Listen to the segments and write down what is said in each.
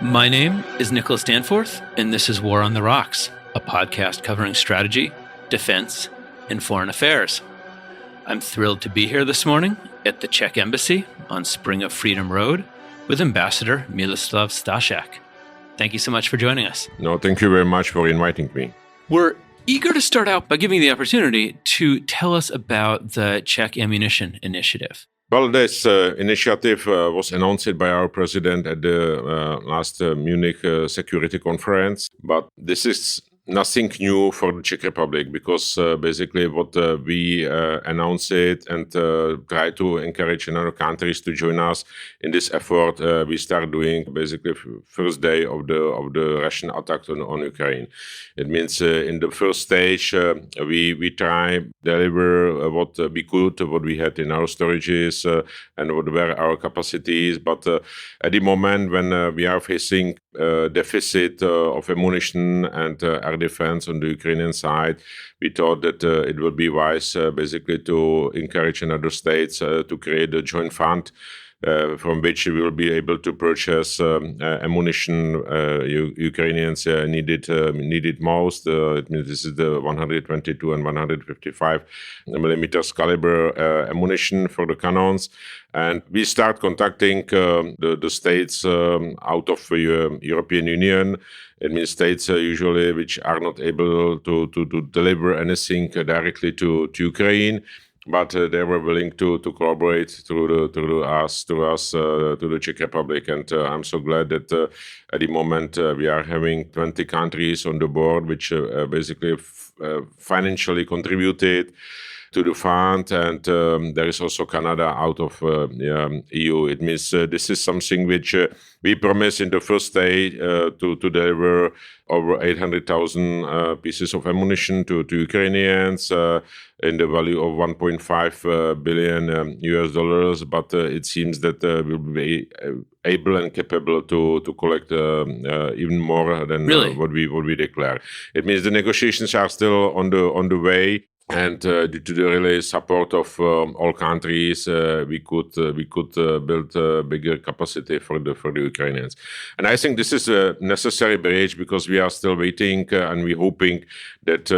My name is Nicholas Danforth, and this is War on the Rocks, a podcast covering strategy, defense, and foreign affairs. I'm thrilled to be here this morning at the Czech Embassy on Spring of Freedom Road with Ambassador Miloslav Stašek. Thank you so much for joining us. No, thank you very much for inviting me. We're eager to start out by giving you the opportunity to tell us about the Czech Ammunition Initiative. Well, this initiative was announced by our president at the last Munich Security Conference, but this is nothing new for the Czech Republic because basically what we announced it and try to encourage other countries to join us in this effort. We start doing basically first day of the Russian attack on Ukraine. It means in the first stage we try deliver what we could, what we had in our storages and what were our capacities. But at the moment when we are facing deficit of ammunition and air defense on the Ukrainian side, we thought that it would be wise basically to encourage other states to create a joint fund from which we will be able to purchase ammunition Ukrainians needed most. It means this is the 122 and 155 millimeters caliber ammunition for the cannons. And we start contacting the states out of European Union. It means states usually which are not able to deliver anything directly to Ukraine. But they were willing to collaborate through us to the Czech Republic, and I'm so glad that at the moment we are having 20 countries on the board, which basically financially contributed to the fund, and there is also Canada out of EU. It means this is something which we promised in the first day to deliver over 800,000 pieces of ammunition to Ukrainians in the value of 1.5 billion US dollars. But it seems that we'll be able and capable to collect even more than what we declare. It means the negotiations are still on the way. And due to the really support of all countries, we could build a bigger capacity for the Ukrainians. And I think this is a necessary bridge because we are still waiting and we're hoping that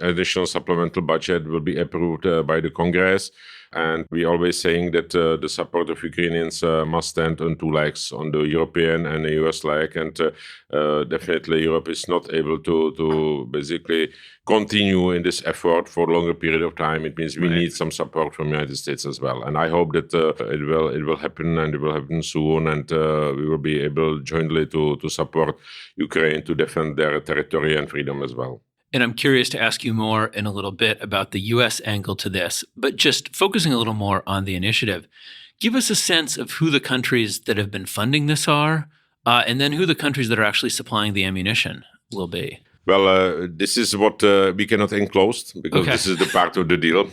additional supplemental budget will be approved by the Congress. And we're always saying that the support of Ukrainians must stand on two legs, on the European and the U.S. leg. And definitely Europe is not able to basically continue in this effort for a longer period of time. It means we need some support from the United States as well. And I hope that it will happen, and it will happen soon. And we will be able jointly to support Ukraine to defend their territory and freedom as well. And I'm curious to ask you more in a little bit about the U.S. angle to this, but just focusing a little more on the initiative. Give us a sense of who the countries that have been funding this are, and then who the countries that are actually supplying the ammunition will be. Well, this is what we cannot enclose because this is the part of the deal.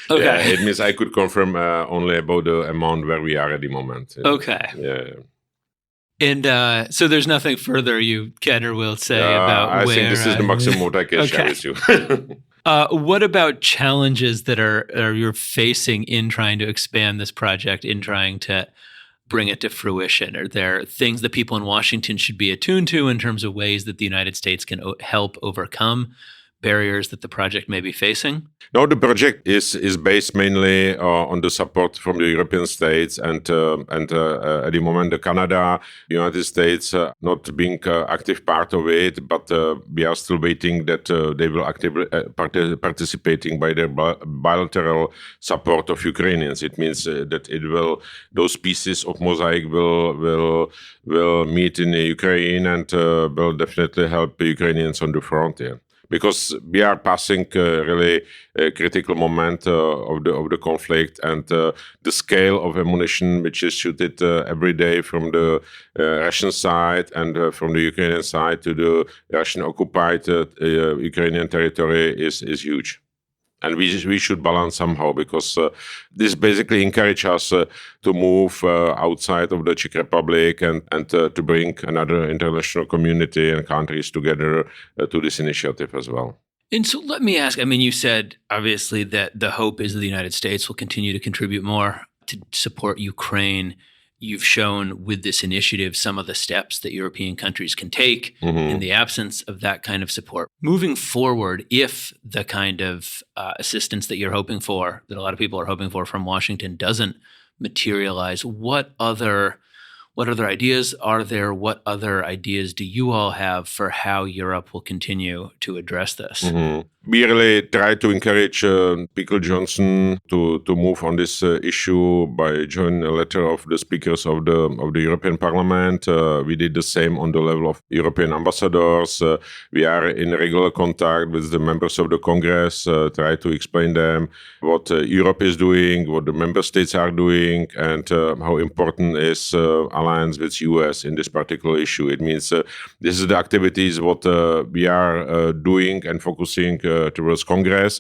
Yeah, it means I could confirm only about the amount where we are at the moment. Okay. Yeah. And so there's nothing further you can or will say about I where... think this is the maximum what I can share with you. What about challenges that are you're facing in trying to expand this project, in trying to bring it to fruition? Are there things that people in Washington should be attuned to in terms of ways that the United States can help overcome barriers that the project may be facing? No, the project is based mainly on the support from the European states and at the moment the Canada, United States not being active part of it, but we are still waiting that they will actively participating by their bilateral support of Ukrainians. It means that those pieces of mosaic will meet in Ukraine and will definitely help Ukrainians on the frontier. Because we are passing really a critical moment of the conflict, and the scale of ammunition which is shooted every day from the Russian side and from the Ukrainian side to the Russian occupied Ukrainian territory is huge. And we should balance somehow, because this basically encourages us to move outside of the Czech Republic and to bring another international community and countries together to this initiative as well. And so let me ask, I mean, you said obviously that the hope is that the United States will continue to contribute more to support Ukraine. you've shown with this initiative some of the steps that European countries can take in the absence of that kind of support. Moving forward, if the kind of assistance that you're hoping for, that a lot of people are hoping for from Washington, doesn't materialize, what other ideas are there? What other ideas do you all have for how Europe will continue to address this? We really try to encourage Speaker Johnson to move on this issue by joining a letter of the speakers of the European Parliament. We did the same on the level of European ambassadors. We are in regular contact with the members of the Congress, try to explain them what Europe is doing, what the member states are doing, and how important is alliance with U.S. in this particular issue. It means this is the activities what we are doing and focusing towards Congress.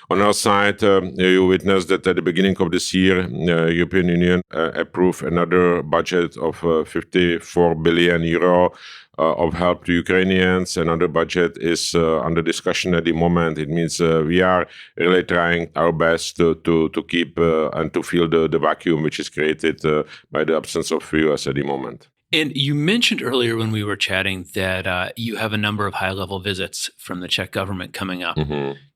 On our side, you witnessed that at the beginning of this year, European Union approved another budget of 54 billion euro of help to Ukrainians. Another budget is under discussion at the moment. It means we are really trying our best to keep and to fill the vacuum which is created by the absence of US at the moment. And you mentioned earlier when we were chatting that you have a number of high-level visits from the Czech government coming up.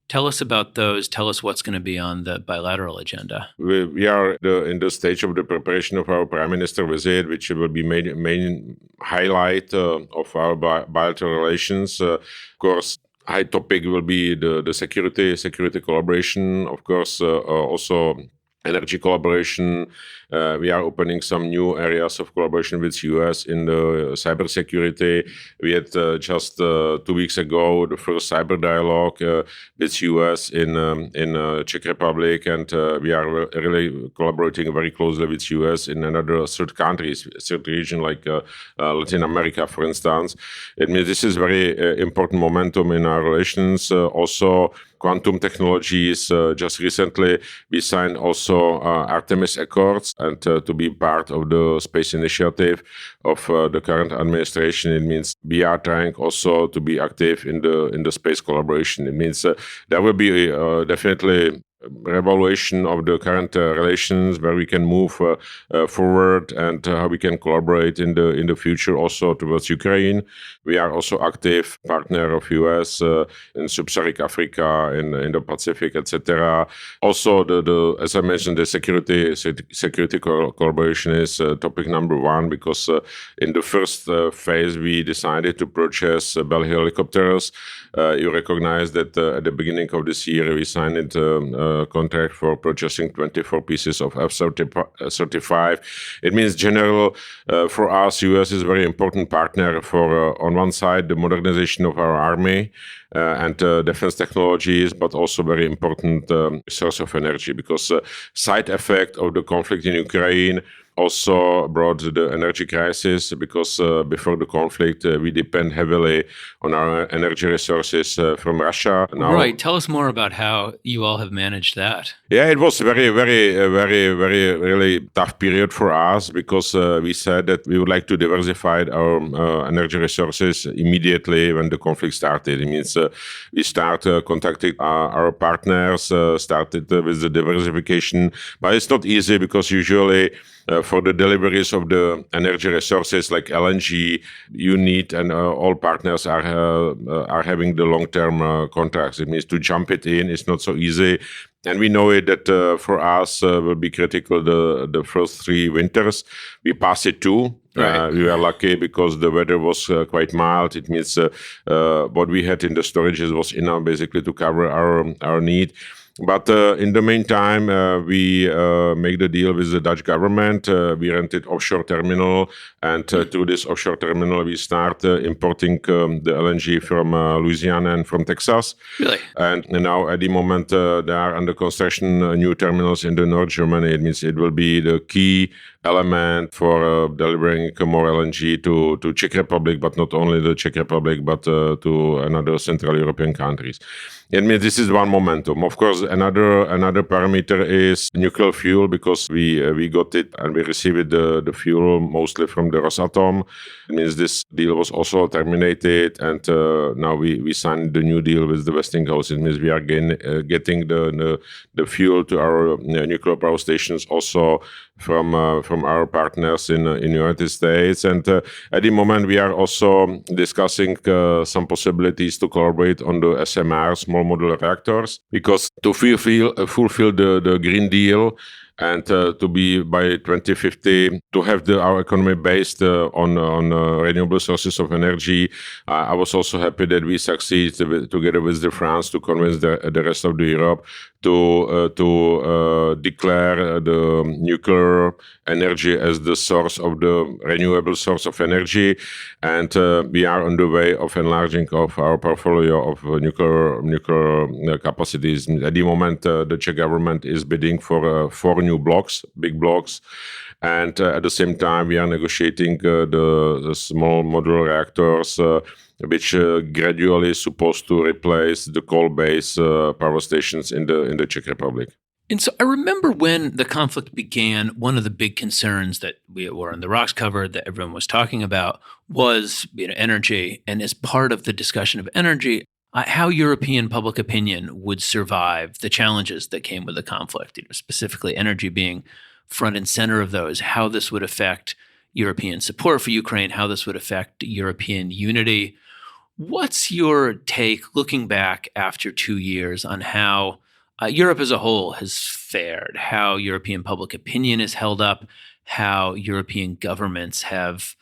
Tell us about those. Tell us what's going to be on the bilateral agenda. We are in the stage of the preparation of our Prime Minister visit, which will be main highlight of our bilateral relations. Of course, high topic will be the security collaboration. Of course, also energy collaboration. We are opening some new areas of collaboration with U.S. in the cybersecurity. We had just 2 weeks ago the first cyber dialogue with U.S. in Czech Republic, and we are really collaborating very closely with U.S. in another third region like Latin America, for instance. It means this is very important momentum in our relations. Also, quantum technologies. Just recently, we signed also Artemis Accords, and to be part of the space initiative of the current administration. It means we are trying also to be active in the space collaboration. It means there will be definitely revaluation of the current relations, where we can move forward and how we can collaborate in the future also towards Ukraine. We are also active partner of US in Sub-Saharan Africa, in the Pacific, etc. Also, as I mentioned, the security collaboration is topic number one, because in the first phase we decided to purchase Bell helicopters. You recognize that at the beginning of this year we signed a contract for purchasing 24 pieces of F-35. It means general for us, US is a very important partner for, on one side, the modernization of our army and defense technologies, but also very important source of energy, because side effect of the conflict in Ukraine also brought the energy crisis, because before the conflict, we depend heavily on our energy resources from Russia. Now, right. Tell us more about how you all have managed that. Yeah, it was really tough period for us, because we said that we would like to diversify our energy resources immediately when the conflict started. It means we start contacting our partners, started with the diversification, but it's not easy, because usually for the deliveries of the energy resources like LNG, you need, and all partners are having the long-term contracts. It means to jump it in is not so easy. And we know it that for us will be critical the first 3 winters. We pass it too. Right. We were lucky because the weather was quite mild. It means what we had in the storages was enough basically to cover our need. But in the meantime, we make the deal with the Dutch government. We rented offshore terminal, and through this offshore terminal, we start importing the LNG from Louisiana and from Texas. Really? And now at the moment, there are under construction new terminals in the North Germany. It means it will be the key element for delivering more LNG to Czech Republic, but not only the Czech Republic, but to another Central European countries. It means this is one momentum. Of course, another parameter is nuclear fuel, because we got it and we received the fuel mostly from the Rosatom. It means this deal was also terminated, and now we signed the new deal with the Westinghouse. It means we are getting the fuel to our nuclear power stations also from our partners in United States. And at the moment, we are also discussing some possibilities to collaborate on the SMR, small modular reactors, because to fulfill the Green Deal and to be by 2050, to have our economy based on renewable sources of energy. I was also happy that we succeed together with France to convince the rest of Europe to declare the nuclear energy as the source of the renewable source of energy, and we are on the way of enlarging of our portfolio of nuclear capacities. At the moment, the Czech government is bidding for 4 new blocks, big blocks. And at the same time, we are negotiating the small modular reactors, which gradually supposed to replace the coal-based power stations in the Czech Republic. And so I remember when the conflict began, one of the big concerns that we at War on the Rocks covered, that everyone was talking about, was energy. And as part of the discussion of energy, how European public opinion would survive the challenges that came with the conflict, specifically energy being front and center of those, how this would affect European support for Ukraine, how this would affect European unity. What's your take, looking back after 2 years, on how Europe as a whole has fared, how European public opinion is held up, how European governments have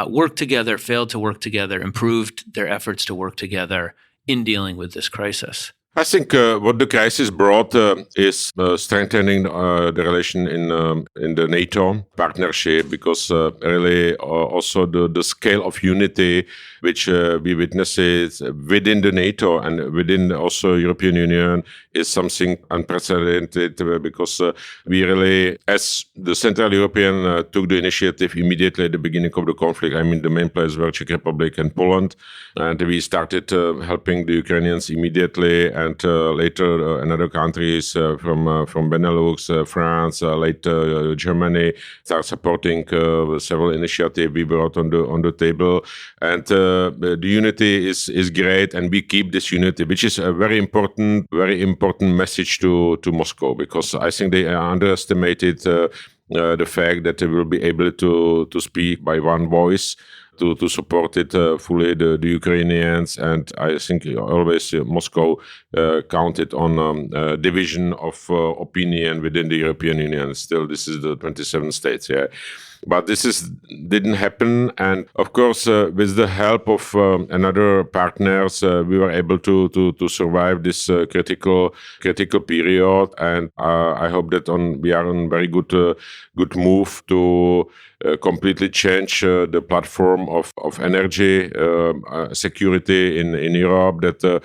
worked together, failed to work together, improved their efforts to work together in dealing with this crisis? I think what the crisis brought is strengthening the relation in the NATO partnership, because really also the scale of unity which we witness within the NATO and within also European Union is something unprecedented, because we really, as the Central European took the initiative immediately at the beginning of the conflict. I mean, the main players were Czech Republic and Poland, and we started helping the Ukrainians immediately. And later, another countries from Benelux, France, later Germany, start supporting several initiatives we brought on the table. And the unity is great, and we keep this unity, which is a very important message to Moscow, because I think they underestimated the fact that they will be able to speak by one voice, to support it fully, the Ukrainians. And I think always Moscow counted on division of opinion within the European Union. Still, this is the 27 states, yeah. But this didn't happen, and of course, with the help of another partners, we were able to survive this critical period. And I hope that we are on very good move to completely change the platform of energy security in Europe. That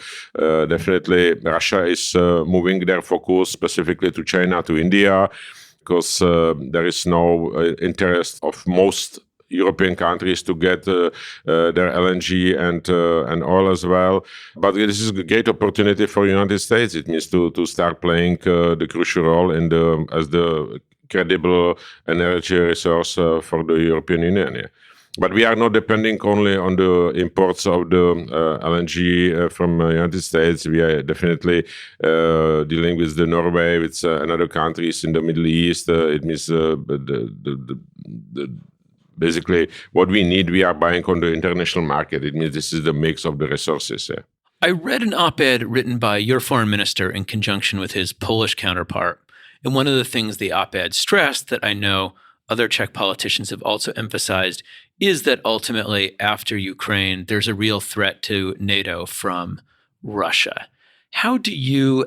definitely Russia is moving their focus specifically to China, to India, because there is no interest of most European countries to get their LNG and oil as well. But this is a great opportunity for the United States. It means to start playing the crucial role as the credible energy resource for the European Union. Yeah. But we are not depending only on the imports of the LNG from the United States. We are definitely dealing with the Norway, with another countries in the Middle East. It means basically what we need, we are buying on the international market. It means this is the mix of the resources. Yeah. I read an op-ed written by your foreign minister in conjunction with his Polish counterpart. And one of the things the op-ed stressed, that I know other Czech politicians have also emphasized, is that ultimately, after Ukraine, there's a real threat to NATO from Russia. How do you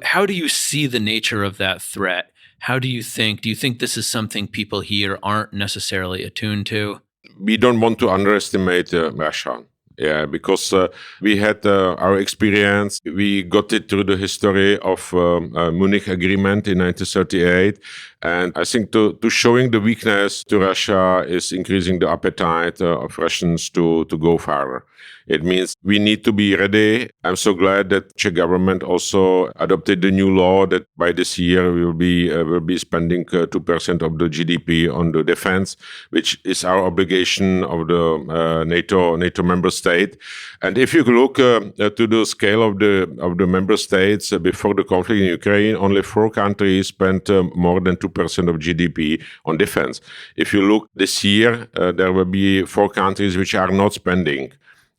see the nature of that threat? Do you think this is something people here aren't necessarily attuned to? We don't want to underestimate Russia. Yeah, because we had our experience. We got it through the history of Munich agreement in 1938. And I think to showing the weakness to Russia is increasing the appetite of Russians to go farther. It means we need to be ready. I'm so glad that Czech government also adopted the new law that by this year we will be spending 2% of the GDP on the defense, which is our obligation of the NATO member state. And if you look to the scale of the member states before the conflict in Ukraine, only 4 countries spent more than 2% of GDP on defense. If you look this year, there will be 4 countries which are not spending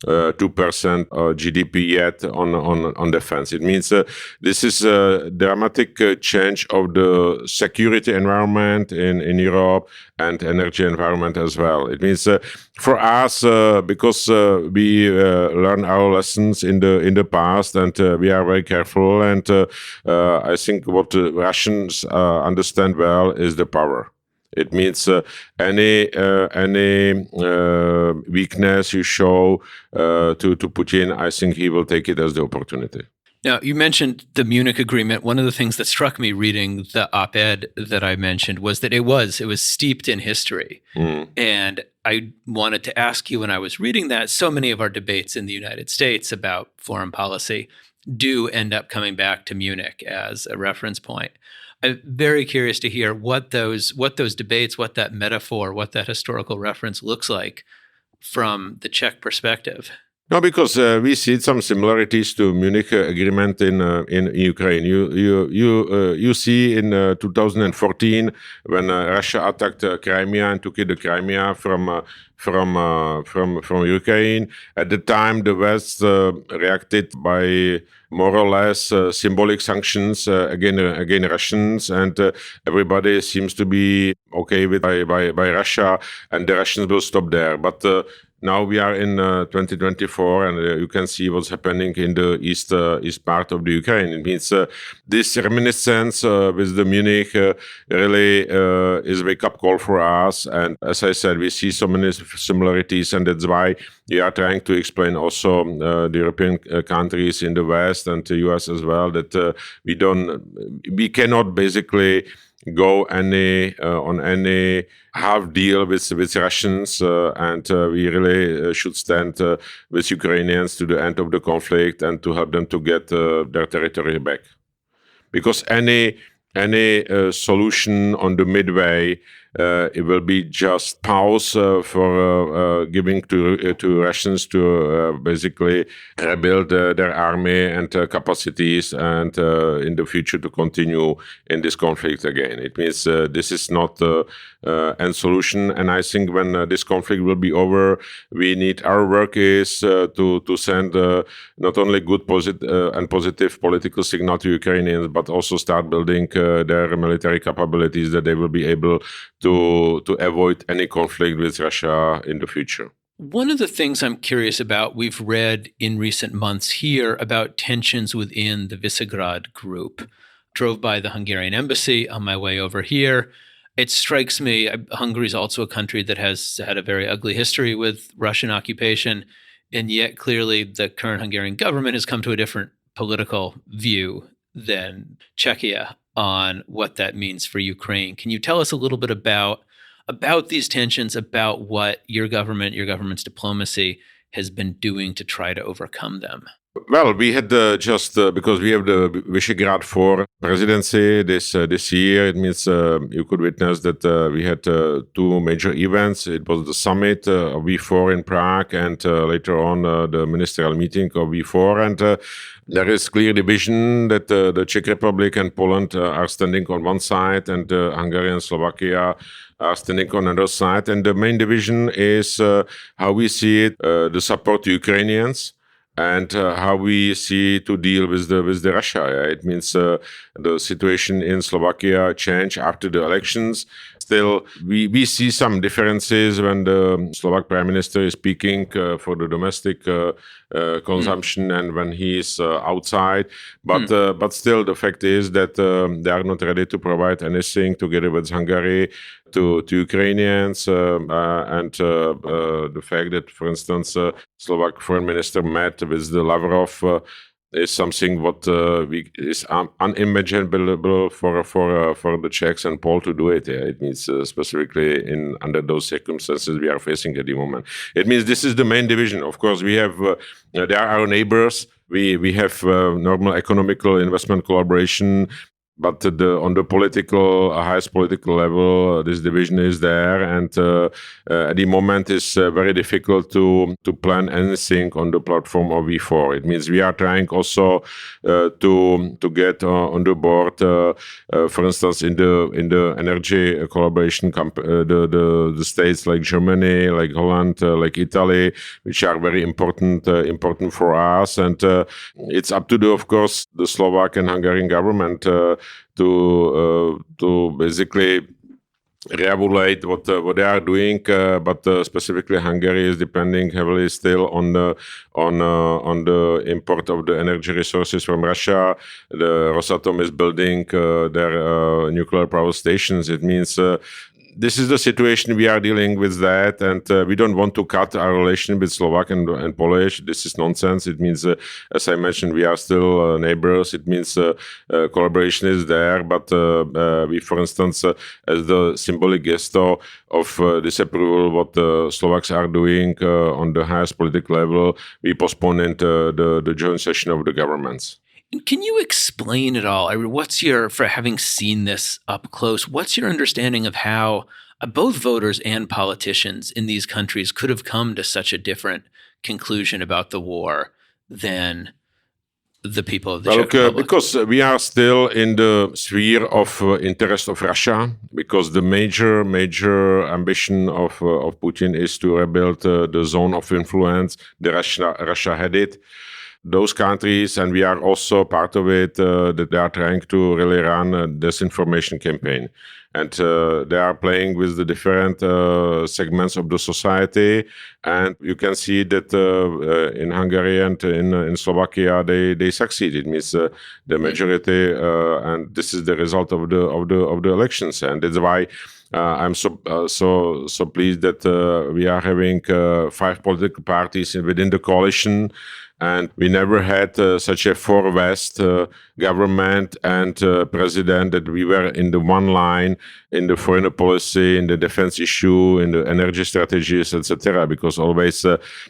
2% GDP yet on defense. It means this is a dramatic change of the security environment in Europe and energy environment as well. It means for us, because we learn our lessons in the past, and we are very careful, and I think what Russians understand well is the power. It means any weakness you show to Putin, I think he will take it as the opportunity. Now, you mentioned the Munich Agreement. One of the things that struck me reading the op-ed that I mentioned was that it was steeped in history. And I wanted to ask you, when I was reading that, so many of our debates in the United States about foreign policy do end up coming back to Munich as a reference point. I'm very curious to hear what those debates, what that metaphor, what that historical reference looks like from the Czech perspective. No, because we see some similarities to Munich Agreement in Ukraine. You see in 2014 when Russia attacked Crimea and took the Crimea from Ukraine. At the time, the West reacted by more or less symbolic sanctions against Russians, and everybody seems to be okay with by Russia, and the Russians will stop there. But now we are in 2024, and you can see what's happening in the east part of the Ukraine. It means this reminiscence with the Munich really is a wake-up call for us. And as I said, we see so many similarities, and that's why we are trying to explain also the European countries in the West and the U.S. as well that we cannot basically go on any half deal with Russians, and we really should stand with Ukrainians to the end of the conflict and to help them to get their territory back. Because any solution on the midway, it will be just pause for giving to Russians to basically rebuild their army and capacities, and in the future to continue in this conflict again. It means this is not end solution. And I think when this conflict will be over, our work is to send not only good positive political signal to Ukrainians, but also start building their military capabilities that they will be able to avoid any conflict with Russia in the future. One of the things I'm curious about, we've read in recent months here about tensions within the Visegrád Group. Drove by the Hungarian embassy on my way over here. It strikes me, Hungary is also a country that has had a very ugly history with Russian occupation, and yet clearly the current Hungarian government has come to a different political view than Czechia on what that means for Ukraine. Can you tell us a little bit about these tensions, about what your government's diplomacy has been doing to try to overcome them? Well, we had just because we have the Visegrád 4 presidency this year. It means you could witness that we had 2 major events. It was the summit of V4 in Prague, and later on the ministerial meeting of V4. And there is clear division that the Czech Republic and Poland are standing on one side, and Hungary and Slovakia are standing on another side. And the main division is how we see it, the support to Ukrainians, and how we see to deal with the Russia. It means the situation in Slovakia changed after the elections. Still, we see some differences when the Slovak Prime Minister is speaking for the domestic consumption and when he is outside. But still, the fact is that they are not ready to provide anything together with Hungary to Ukrainians, and the fact that, for instance, Slovak Foreign Minister met with the Lavrov is something what is unimaginable for the Czechs and Poles to do it. Yeah. It means specifically under those circumstances we are facing at the moment. It means this is the main division. Of course, we have they are our neighbors. We have normal economical investment collaboration. But on the highest political level, this division is there, and at the moment it's very difficult to plan anything on the platform of V4. It means we are trying also to get on the board, for instance, in the energy collaboration, the states like Germany, like Holland, like Italy, which are very important for us, and it's up to of course the Slovak and Hungarian government to basically re-evaluate what they are doing, but specifically Hungary is depending heavily still on the import of the energy resources from Russia. The Rosatom is building their nuclear power stations. It means this is the situation we are dealing with that, and we don't want to cut our relation with Slovak and Polish. This is nonsense. It means, as I mentioned, we are still neighbors. It means collaboration is there, but we, for instance, as the symbolic gesture of disapproval what the Slovaks are doing on the highest political level, we postponed the joint session of the governments. Can you explain it all? For having seen this up close, what's your understanding of how both voters and politicians in these countries could have come to such a different conclusion about the war than the people of the Czech Republic? Because we are still in the sphere of interest of Russia, because the major ambition of Putin is to rebuild the zone of influence. Russia had it. Those countries, and we are also part of it, that they are trying to really run a disinformation campaign. And they are playing with the different segments of the society. And you can see that in Hungary and in Slovakia, they succeed. It means the majority, and this is the result of the elections. And that's why I'm so pleased that we are having 5 political parties within the coalition. And we never had such a four-West government and president that we were in the one line in the foreign policy, in the defense issue, in the energy strategies, etc. Because always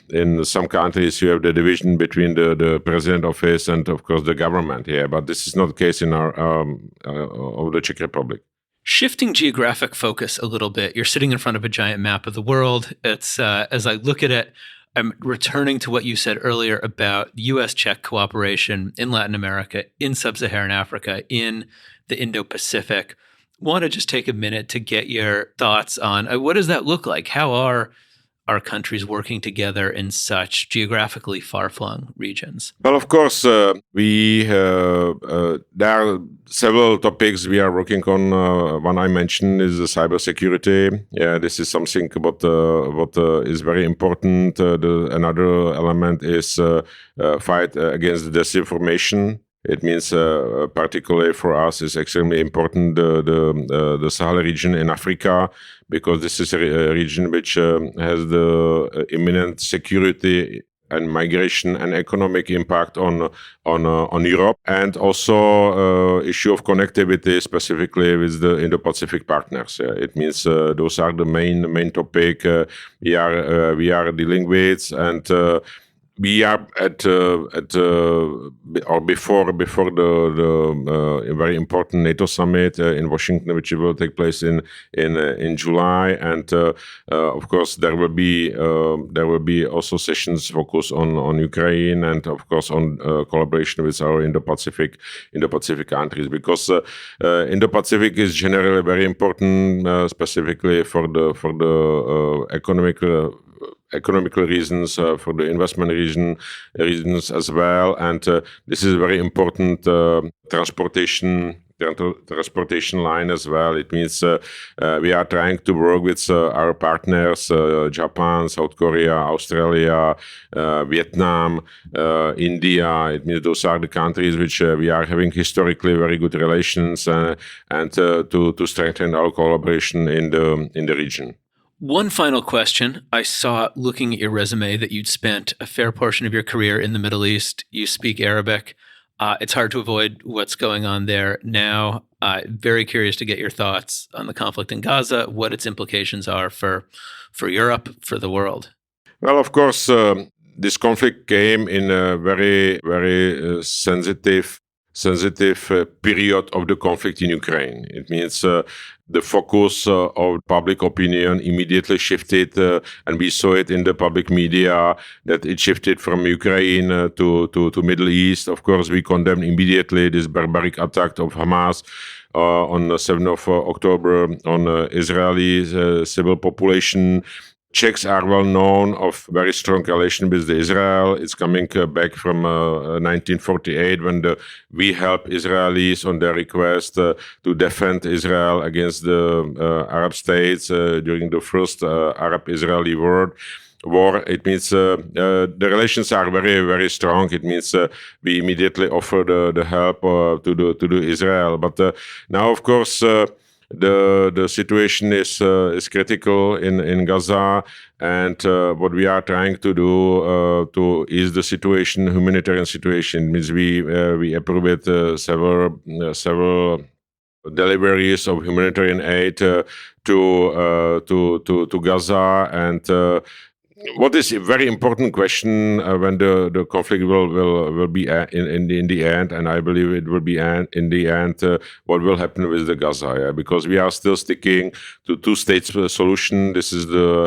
in some countries you have the division between the president office and, of course, the government. Yeah, but this is not the case in our of the Czech Republic. Shifting geographic focus a little bit, you're sitting in front of a giant map of the world. It's as I look at it, I'm returning to what you said earlier about U.S. Czech cooperation in Latin America, in Sub-Saharan Africa, in the Indo-Pacific. Want to just take a minute to get your thoughts on what does that look like? How are our countries working together in such geographically far-flung regions? Well, of course, there are several topics we are working on. One I mentioned is the cybersecurity. Yeah, this is something what is very important. Another element is fight against disinformation. It means, particularly for us, is extremely important the Sahel region in Africa, because this is a region which has the imminent security and migration and economic impact on Europe, and also issue of connectivity, specifically with the Indo-Pacific partners. It means those are the main topic we are dealing with, and we are at or before the very important NATO summit in Washington, which will take place in July, and of course there will be also sessions focused on Ukraine, and of course on collaboration with our Indo-Pacific countries, because Indo-Pacific is generally very important, specifically for the economical reasons, for the investment reasons as well, and this is a very important transportation line as well. It means we are trying to work with our partners, Japan, South Korea, Australia, Vietnam, India. It means those are the countries which we are having historically very good relations, and to strengthen our collaboration in the region. One final question. I saw, looking at your resume, that you'd spent a fair portion of your career in the Middle East. You speak Arabic. It's hard to avoid what's going on there now. Very curious to get your thoughts on the conflict in Gaza, what its implications are for Europe, for the world. Well, of course, this conflict came in a very, very sensitive period of the conflict in Ukraine. It means the focus of public opinion immediately shifted, and we saw it in the public media that it shifted from Ukraine to Middle East. Of course, we condemned immediately this barbaric attack of Hamas on the 7th of October on Israeli civil population. Czechs are well known of very strong relation with Israel. It's coming back from 1948 when we helped Israelis on their request to defend Israel against the Arab states during the first Arab-Israeli war. It means the relations are very, very strong. It means we immediately offer the help to Israel. But now, of course, the situation is critical in Gaza, and what we are trying to do to ease the situation, humanitarian situation, means we approved several deliveries of humanitarian aid to Gaza, and what is a very important question when the conflict will be in the end, and I believe it will be in the end, what will happen with the Gaza? Yeah? Because we are still sticking to two-state solution. This is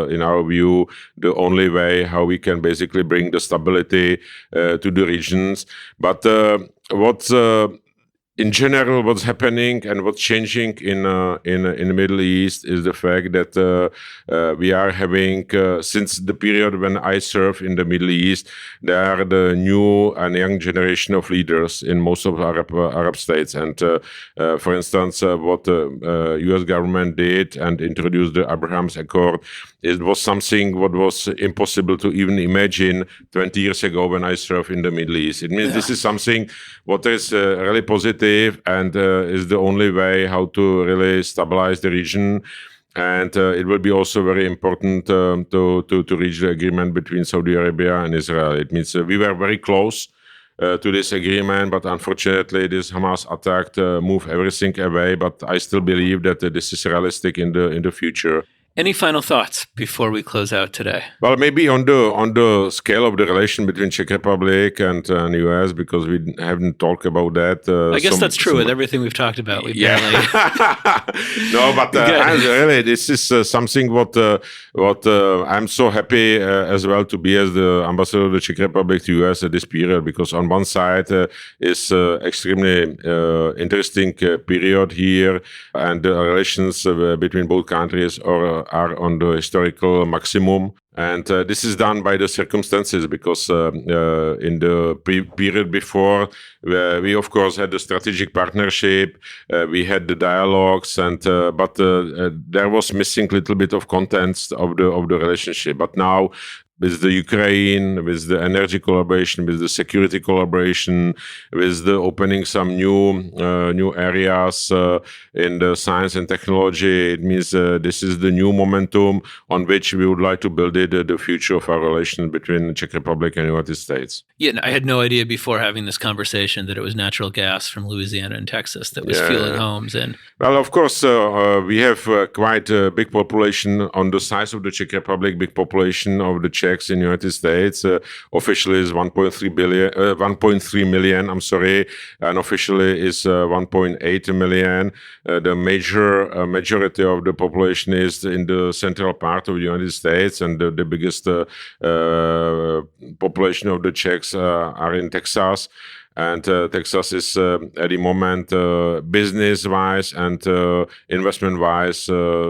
in our view, the only way how we can basically bring the stability to the regions. But in general, what's happening and what's changing in the Middle East is the fact that we are having, since the period when I served in the Middle East, there are the new and young generation of leaders in most of Arab states. And for instance, what the U.S. government did and introduced the Abraham's Accord, it was something what was impossible to even imagine 20 years ago when I served in the Middle East. It means this is something what is really positive and is the only way how to really stabilize the region. And it will be also very important to reach the agreement between Saudi Arabia and Israel. It means we were very close to this agreement, but unfortunately this Hamas attack moved everything away. But I still believe that this is realistic in the future. Any final thoughts before we close out today? Well, maybe on the scale of the relation between Czech Republic and U.S., because we haven't talked about that. I guess that's true with everything we've talked about. We barely. No, but really, this is something what I'm so happy as well to be as the ambassador of the Czech Republic to U.S. at this period, because on one side is extremely interesting period here, and the relations between both countries are on the historical maximum. And this is done by the circumstances, because in the period before, we of course had the strategic partnership, we had the dialogues, and but there was missing a little bit of contents of the relationship. But now, with the Ukraine, with the energy collaboration, with the security collaboration, with the opening some new areas in the science and technology, it means this is the new momentum on which we would like to build the future of our relation between the Czech Republic and the United States. Yeah, I had no idea before having this conversation that it was natural gas from Louisiana and Texas that was fueling homes. And well, of course, we have quite a big population on the size of the Czech Republic, big population of the Czechs in the United States. Officially is 1.3 million, and officially is 1.8 million. The majority of the population is in the central part of the United States, and the biggest population of the Czechs are in Texas. And Texas is at the moment, business-wise and investment-wise,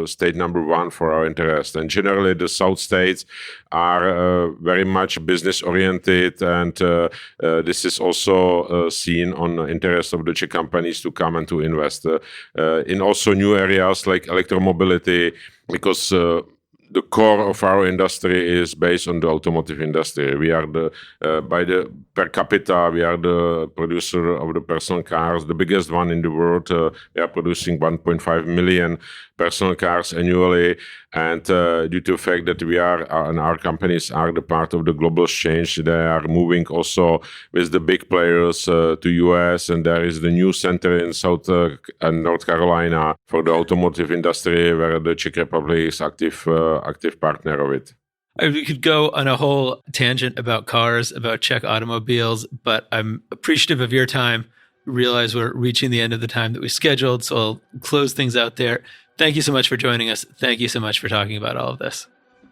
state number one for our interest. And generally, the South states are very much business-oriented, and this is also seen on the interest of the Czech companies to come and to invest in also new areas like electromobility, because the core of our industry is based on the automotive industry. We are by the per capita, we are the producer of the personal cars, the biggest one in the world. We are producing 1.5 million personal cars annually. And due to the fact that we are, and our companies are the part of the global exchange, they are moving also with the big players to U.S. And there is the new center in South and North Carolina for the automotive industry, where the Czech Republic is active partner of it. We could go on a whole tangent about cars, about Czech automobiles, but I'm appreciative of your time. Realize we're reaching the end of the time that we scheduled, so I'll close things out there. Thank you so much for joining us. Thank you so much for talking about all of this.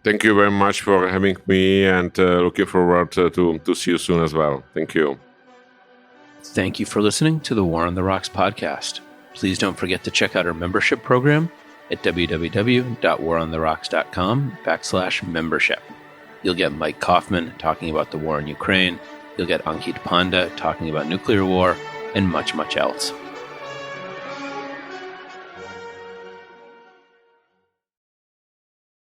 Thank you very much for having me, and looking forward to see you soon as well. Thank you. Thank you for listening to the War on the Rocks podcast. Please don't forget to check out our membership program at www.warontherocks.com/membership. You'll get Mike Kaufman talking about the war in Ukraine. You'll get Ankit Panda talking about nuclear war, and much, much else.